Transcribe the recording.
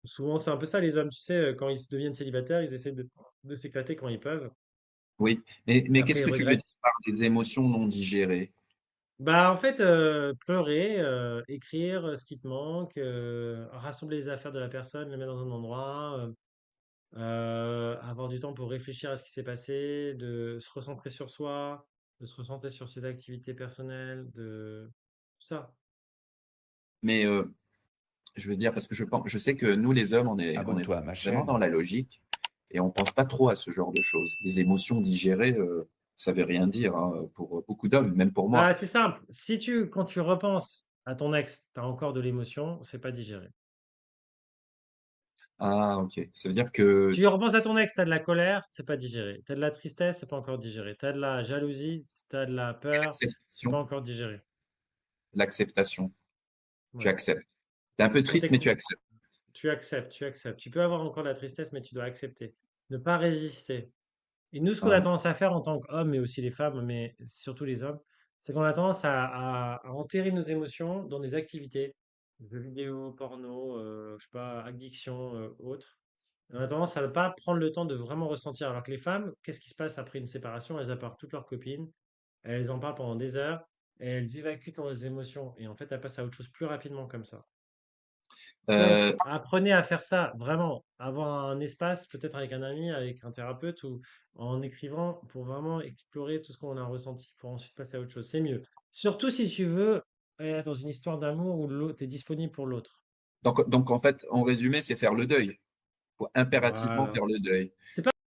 Souvent, c'est un peu ça les hommes, tu sais, quand ils deviennent célibataires, ils essaient de s'éclater quand ils peuvent Oui, et mais après qu'est-ce ils que tu veux dire regrettent. par des émotions non digérées? Bah, en fait, pleurer, écrire, ce qui te manque, rassembler les affaires de la personne, les mettre dans un endroit, avoir du temps pour réfléchir à ce qui s'est passé, de se recentrer sur soi, de se recentrer sur ses activités personnelles, de tout ça. Mais, je veux dire parce que je sais que nous les hommes, on est Abonne-toi à ma vraiment dans chaîne. la logique et on pense pas trop à ce genre de choses. Des émotions digérées, ça veut rien dire, hein, pour beaucoup d'hommes, même pour moi. Bah, c'est simple, si quand tu repenses à ton ex, tu as encore de l'émotion, c'est pas digéré. Ah OK, ça veut dire que Tu repenses à ton ex, tu as de la colère, c'est pas digéré. Tu as de la tristesse, c'est pas encore digéré. Tu as de la jalousie, tu as de la peur, c'est pas l'acceptation encore digéré. l'acceptation, tu Ouais. acceptes. Tu es un peu Ça, triste, mais tu acceptes. tu acceptes, tu acceptes. Tu peux avoir encore de la tristesse, mais tu dois accepter. Ne pas résister. Et nous, ce qu'on a Ah, tendance à faire en tant qu'hommes, mais aussi les femmes, mais surtout les hommes, c'est qu'on a tendance à enterrer nos émotions dans des activités, jeux vidéo, porno, je sais pas, addiction, autres. On a tendance à ne pas prendre le temps de vraiment ressentir. Alors que les femmes, qu'est-ce qui se passe après une séparation? Elles apportent toutes leurs copines, elles en parlent pendant des heures, et elles évacuent leurs émotions. Et en fait, elles passent à autre chose plus rapidement comme ça. Donc, heu, apprenez à faire ça, vraiment. Avoir un espace, peut-être avec un ami, avec un thérapeute ou en écrivant pour vraiment explorer tout ce qu'on a ressenti pour ensuite passer à autre chose. C'est mieux. Surtout si tu veux être dans une histoire d'amour où l'autre est disponible pour l'autre. donc en fait, en résumé, c'est faire le deuil. Faut impérativement Voilà. faire le deuil. C'est